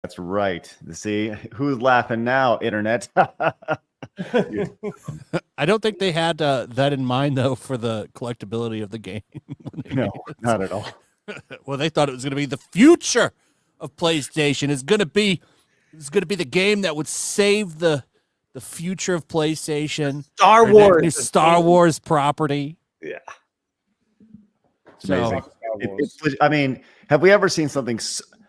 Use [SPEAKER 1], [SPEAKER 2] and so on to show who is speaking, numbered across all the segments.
[SPEAKER 1] That's right. See, who's laughing now, internet?
[SPEAKER 2] I don't think they had that in mind, though, for the collectability of the game.
[SPEAKER 1] No, not at all.
[SPEAKER 2] Well, they thought it was going to be the future of PlayStation. It's going to be the game that would save the future of PlayStation.
[SPEAKER 3] Star Wars.
[SPEAKER 2] New Star Wars property.
[SPEAKER 3] Yeah.
[SPEAKER 1] It's amazing. I mean, have we ever seen something?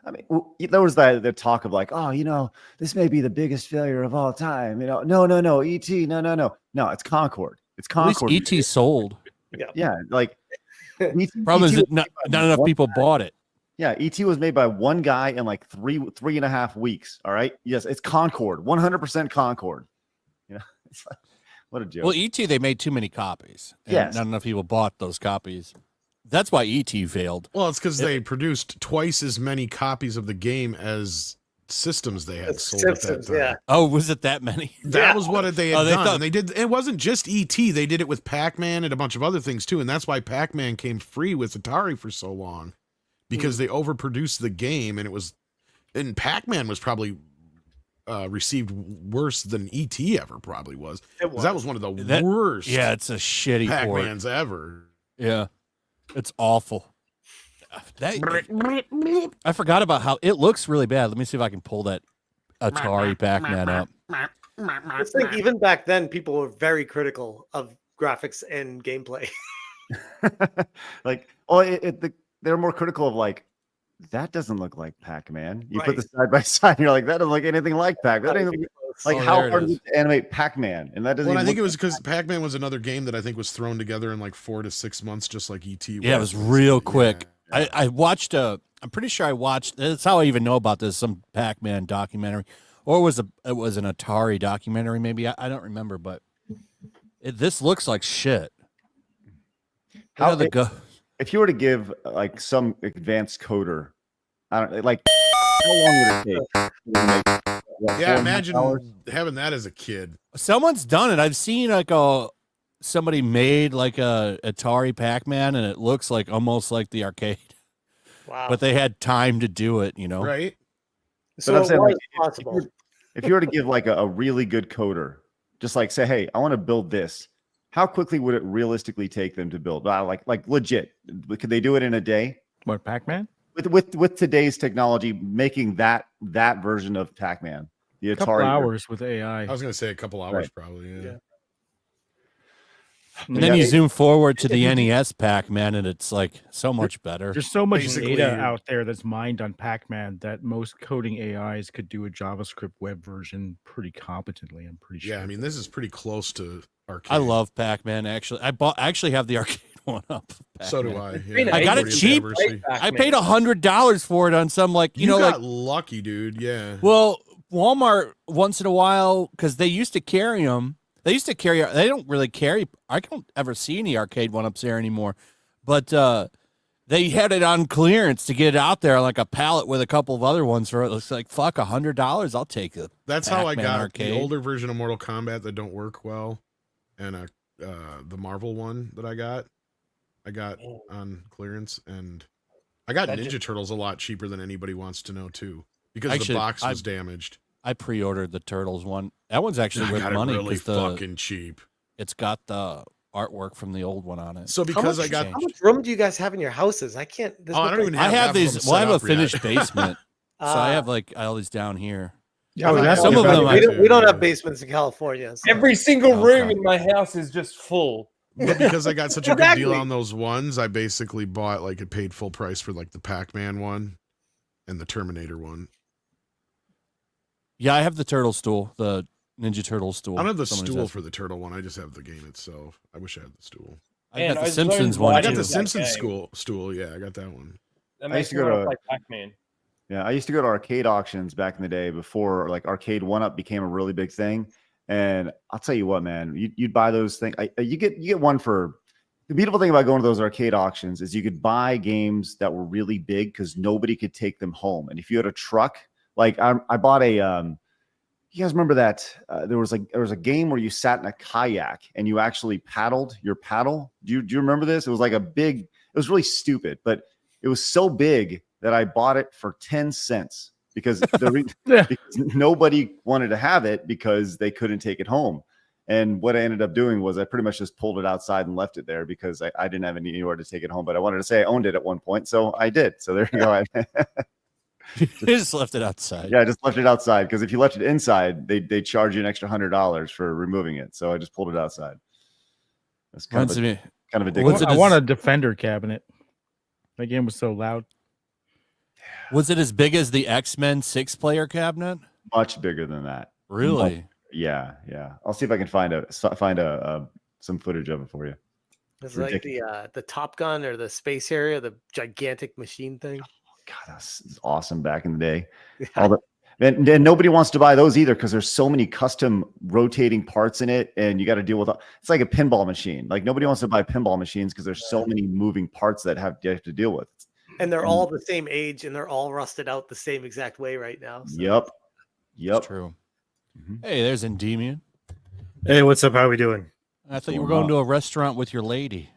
[SPEAKER 1] I mean, there was the talk of like, oh, this may be the biggest failure of all time. No, E.T. No, it's Concord. It's Concord.
[SPEAKER 2] At least E.T. sold.
[SPEAKER 1] Yeah, like
[SPEAKER 2] problem is that not enough people bought it.
[SPEAKER 1] Yeah, E.T. was made by one guy in like 3.5 weeks. All right, yes, it's Concord, 100% Concord. It's like, what a joke.
[SPEAKER 2] Well, E.T. they made too many copies. And not enough people bought those copies. That's why E.T. failed.
[SPEAKER 4] Well, it's because they produced twice as many copies of the game as systems they had sold at that time.
[SPEAKER 3] Yeah.
[SPEAKER 2] Oh, was it that many?
[SPEAKER 4] That was what they had done.
[SPEAKER 2] Thought...
[SPEAKER 4] They did. It wasn't just E.T. They did it with Pac-Man and a bunch of other things too, and that's why Pac-Man came free with Atari for so long, because they overproduced the game, and Pac-Man was probably received worse than E.T. ever probably was. That was one of the worst.
[SPEAKER 2] Yeah, it's a shitty
[SPEAKER 4] Pac-Man's ever.
[SPEAKER 2] Yeah. It's awful. I forgot about how it looks really bad. Let me see if I can pull that Atari Pac-Man up.
[SPEAKER 3] I think even back then, people were very critical of graphics and gameplay.
[SPEAKER 1] Like, they're more critical of like, that doesn't look like Pac-Man. You put this side by side, and you're like, that doesn't look anything like Pac-Man. Like, how hard is it to animate Pac-Man? And that doesn't.
[SPEAKER 4] Well, I think it was because Pac-Man was another game that I think was thrown together in like 4 to 6 months, just like ET.
[SPEAKER 2] Yeah, it was real quick. Yeah. I watched I'm pretty sure I watched. That's how I even know about this. Some Pac-Man documentary, or it was an Atari documentary? Maybe I don't remember, but this looks like shit.
[SPEAKER 1] If you were to give like some advanced coder, I don't like. How long would it take?
[SPEAKER 4] Yeah, imagine having that as a kid.
[SPEAKER 2] Someone's done it. I've seen like somebody made like a Atari Pac-Man, and it looks like almost like the arcade.
[SPEAKER 3] Wow!
[SPEAKER 2] But they had time to do it,
[SPEAKER 4] right?
[SPEAKER 3] So I'm saying, possible.
[SPEAKER 1] If you were to give like a really good coder, just like say, hey, I want to build this. How quickly would it realistically take them to build? Like legit, could they do it in a day?
[SPEAKER 5] What, Pac-Man?
[SPEAKER 1] With today's technology, making that version of Pac-Man, the Atari.
[SPEAKER 5] A couple hours with AI.
[SPEAKER 4] I was going to say a couple hours, probably. Yeah.
[SPEAKER 2] And then you zoom forward to the NES Pac-Man, and it's like so much better.
[SPEAKER 5] There's so much data out there that's mined on Pac-Man that most coding AIs could do a JavaScript web version pretty competently. I'm pretty sure.
[SPEAKER 4] Yeah, I mean, this is pretty close to arcade.
[SPEAKER 2] I love Pac-Man. Actually, I actually have the arcade one up.
[SPEAKER 4] So do I. Yeah.
[SPEAKER 2] I got it cheap. I paid $100 for it on some
[SPEAKER 4] you got lucky, dude. Yeah.
[SPEAKER 2] Well, Walmart once in a while, because they used to carry them. They don't really carry. I don't ever see any arcade one-ups there anymore. But they had it on clearance to get it out there like a pallet with a couple of other ones for it. Looks like fuck $100. I'll take it.
[SPEAKER 4] That's how I got arcade. The older version of Mortal Kombat that don't work well, and the Marvel one that I got on clearance, and I got Ninja Turtles a lot cheaper than anybody wants to know too, because the box was damaged.
[SPEAKER 2] I pre-ordered the Turtles one. That one's actually worth money.
[SPEAKER 4] Really fucking cheap.
[SPEAKER 2] It's got the artwork from the old one on it.
[SPEAKER 4] So because
[SPEAKER 3] how much room do you guys have in your houses? I can't.
[SPEAKER 4] I don't even
[SPEAKER 2] have. I have these. Well, I have a finished basement, so I have like all these down here.
[SPEAKER 5] Yeah,
[SPEAKER 2] some of them.
[SPEAKER 3] We don't have basements in California. So.
[SPEAKER 6] Every single room in my house is just full.
[SPEAKER 4] But because I got such a good deal on those ones, I basically bought it paid full price for like the Pac-Man one and the Terminator one.
[SPEAKER 2] Yeah, I have the turtle stool, the Ninja Turtle stool.
[SPEAKER 4] I don't have the stool for the turtle one. I just have the game itself. I wish I had the stool.
[SPEAKER 2] I got the Simpsons one.
[SPEAKER 4] I got the Simpsons stool. Yeah, I got that one.
[SPEAKER 6] That makes me want to play Pac-Man.
[SPEAKER 1] Yeah, I used to go to arcade auctions back in the day before like arcade one-up became a really big thing. And I'll tell you what, man, you'd buy those things. You get one for. The beautiful thing about going to those arcade auctions is you could buy games that were really big because nobody could take them home. And if you had a truck. Like I bought a, you guys remember that there was a game where you sat in a kayak and you actually paddled your paddle. Do you remember this? It was like it was really stupid, but it was so big that I bought it for 10 cents. because
[SPEAKER 5] Yeah.
[SPEAKER 1] because nobody wanted to have it because they couldn't take it home. And what I ended up doing was I pretty much just pulled it outside and left it there because I didn't have anywhere to take it home. But I wanted to say I owned it at one point, so I did. So there you go.
[SPEAKER 2] You just left it outside.
[SPEAKER 1] Yeah, I just left it outside because if you left it inside, they charge you an extra $100 for removing it. So I just pulled it outside. That's kind of a dick.
[SPEAKER 2] What's it
[SPEAKER 5] I
[SPEAKER 2] as-
[SPEAKER 5] want a Defender cabinet. That game was so loud.
[SPEAKER 2] Was it as big as the X-Men 6-player cabinet?
[SPEAKER 1] Much bigger than that.
[SPEAKER 2] Really?
[SPEAKER 1] Yeah. I'll see if I can find some footage of it for you.
[SPEAKER 3] It's like the Top Gun or the Space Harrier, the gigantic machine thing.
[SPEAKER 1] God, that's awesome back in the day. And nobody wants to buy those either because there's so many custom rotating parts in it, and you got to deal with. It's like a pinball machine. Like nobody wants to buy pinball machines because there's so many moving parts that you have to deal with.
[SPEAKER 3] And they're all the same age, and they're all rusted out the same exact way right now. So.
[SPEAKER 1] Yep.
[SPEAKER 2] That's true. Hey, there's Endymion.
[SPEAKER 7] Hey, what's up? How we doing?
[SPEAKER 2] I thought you were going to a restaurant with your lady.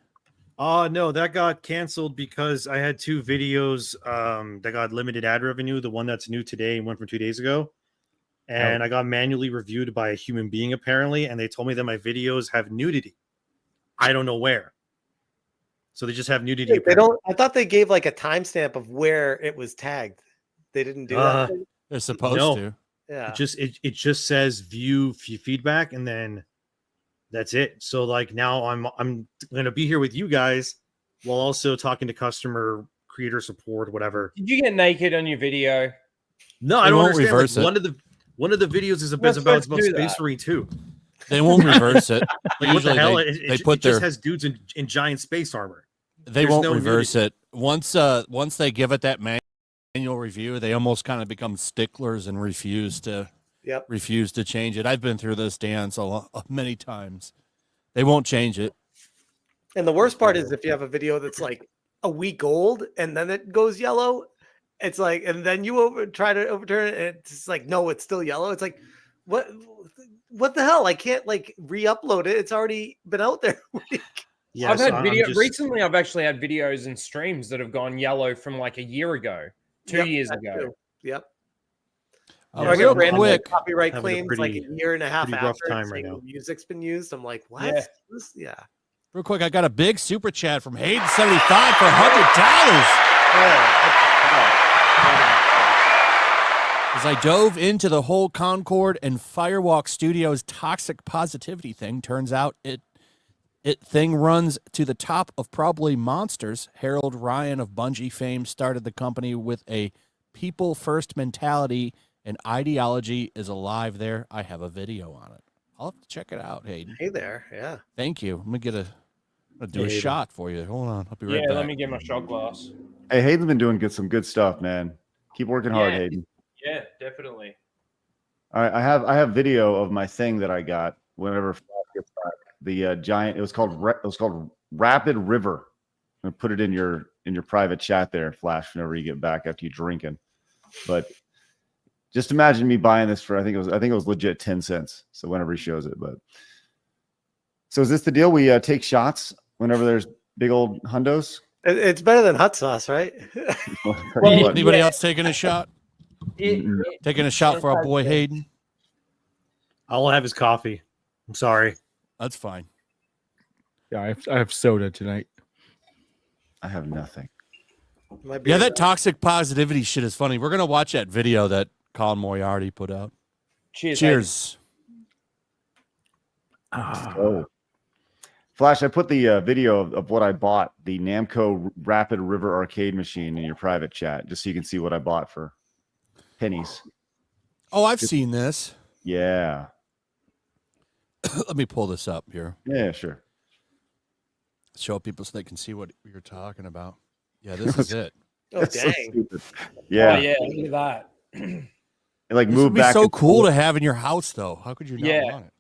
[SPEAKER 7] No, that got canceled because I had 2 videos that got limited ad revenue. The one that's new today and one from 2 days ago. And I got manually reviewed by a human being apparently, and they told me that my videos have nudity. I don't know where. So they just have nudity.
[SPEAKER 3] Wait, they don't. I thought they gave like a timestamp of where it was tagged. They didn't do that.
[SPEAKER 2] They're supposed to.
[SPEAKER 3] Yeah.
[SPEAKER 7] It just says view feedback, and then that's it. So like now I'm gonna be here with you guys while also talking to customer creator support, whatever.
[SPEAKER 6] Did you get naked on your video?
[SPEAKER 7] No, I don't understand. Like, one of the videos is about Space Marine 2.
[SPEAKER 2] They won't reverse it.
[SPEAKER 7] Like, what the hell?
[SPEAKER 2] It
[SPEAKER 7] just has dudes in giant space armor.
[SPEAKER 2] They won't reverse it. Once they give it that manual review, they almost kind of become sticklers and refuse to change it. I've been through this dance many times. They won't change it.
[SPEAKER 3] And the worst part is if you have a video that's like a week old and then it goes yellow, it's like, and then you try to overturn it, and it's like, no, it's still yellow. It's like, what the hell? I can't like re-upload it. It's already been out there.
[SPEAKER 6] Yeah, I've had recently. I've actually had videos and streams that have gone yellow from like a year ago, 2 years ago.
[SPEAKER 3] Too. Yep.
[SPEAKER 2] I get random
[SPEAKER 3] copyright claims like a year and a half after
[SPEAKER 7] right now.
[SPEAKER 3] Music's been used. I'm like, what? Yeah.
[SPEAKER 2] Real quick, I got a big super chat from Hayden75 for $100. As I dove into the whole Concord and Firewalk Studios toxic positivity thing, turns out it thing runs to the top of probably monsters. Harold Ryan of Bungie fame started the company with a people first mentality, and ideology is alive there. I have a video on it. I'll have to check it out, Hayden.
[SPEAKER 3] Hey there. Yeah.
[SPEAKER 2] Thank you. I'm gonna do a shot for you. Hold on. I'll be right back.
[SPEAKER 6] Yeah, let me get my shot glass.
[SPEAKER 1] Hey, Hayden's been doing some good stuff, man. Keep working hard, Hayden.
[SPEAKER 6] Yeah, definitely.
[SPEAKER 1] All right, I have video of my thing that I got whenever Flash gets back. The giant. It was called Rapid River. I'm gonna put it in your private chat there, Flash, whenever you get back after you drinking. But just imagine me buying this for I think it was legit 10 cents. So whenever he shows it, but so is this the deal? We take shots whenever there's big old hundos.
[SPEAKER 3] It's better than hot sauce, right?
[SPEAKER 2] Well, anybody else taking a shot? Taking a shot for our boy Hayden.
[SPEAKER 7] I'll have his coffee. I'm sorry.
[SPEAKER 2] That's fine.
[SPEAKER 5] Yeah, I have soda tonight.
[SPEAKER 1] I have nothing.
[SPEAKER 2] Yeah, that toxic positivity shit is funny. We're gonna watch that video that Colin Moriarty put out. Cheers.
[SPEAKER 1] Oh. Flash, I put the video of what I bought, the Namco Rapid River arcade machine, in your private chat, just so you can see what I bought for pennies.
[SPEAKER 2] Oh, I've seen this.
[SPEAKER 1] Yeah.
[SPEAKER 2] Let me pull this up here.
[SPEAKER 1] Yeah, sure.
[SPEAKER 2] Show people so they can see what you're talking about. Yeah, this is it.
[SPEAKER 3] Oh, dang.
[SPEAKER 1] So yeah.
[SPEAKER 6] Oh, yeah, look at that.
[SPEAKER 1] It like
[SPEAKER 2] This
[SPEAKER 1] moved
[SPEAKER 2] would be
[SPEAKER 1] back.
[SPEAKER 2] so cool to have in your house, though. How could you not want it?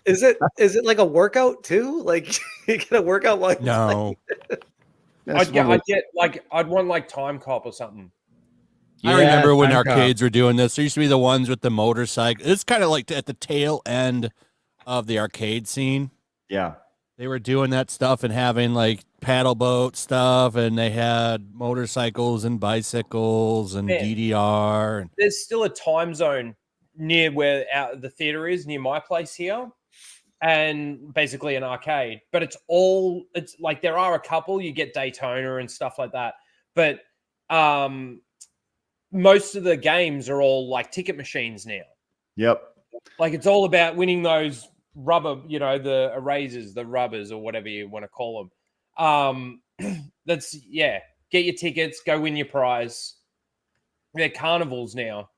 [SPEAKER 3] Is it like a workout too? Like you get a workout while
[SPEAKER 2] No.
[SPEAKER 6] I'd want like Time Cop or something.
[SPEAKER 2] I remember when arcades were doing this. There used to be the ones with the motorcycle. It's kind of like at the tail end of the arcade scene.
[SPEAKER 1] Yeah.
[SPEAKER 2] They were doing that stuff and having like paddle boat stuff, and they had motorcycles and bicycles and
[SPEAKER 6] Man.
[SPEAKER 2] DDR. And
[SPEAKER 6] There's still a time zone near where the theater is, near my place here, and basically an arcade. But it's like there are a couple. You get Daytona and stuff like that, but most of the games are all like ticket machines now.
[SPEAKER 1] Yep.
[SPEAKER 6] Like it's all about winning those rubber, the erasers, the rubbers, or whatever you want to call them. Get your tickets, go win your prize. They're carnivals now.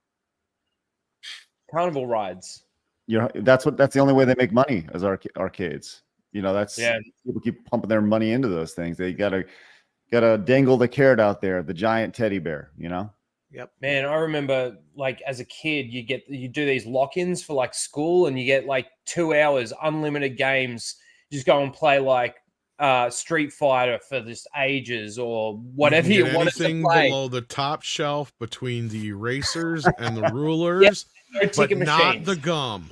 [SPEAKER 6] Carnival rides.
[SPEAKER 1] That's the only way they make money as arcades. People keep pumping their money into those things. They gotta dangle the carrot out there, the giant teddy bear,
[SPEAKER 3] Yep.
[SPEAKER 6] Man, I remember like as a kid, you do these lock-ins for like school, and you get like 2 hours, unlimited games. You just go and play like Street Fighter for just ages, or whatever you wanted to play.
[SPEAKER 4] Below the top shelf between the erasers and the rulers,
[SPEAKER 6] no
[SPEAKER 4] but
[SPEAKER 6] ticket
[SPEAKER 4] not
[SPEAKER 6] machines.
[SPEAKER 4] the gum.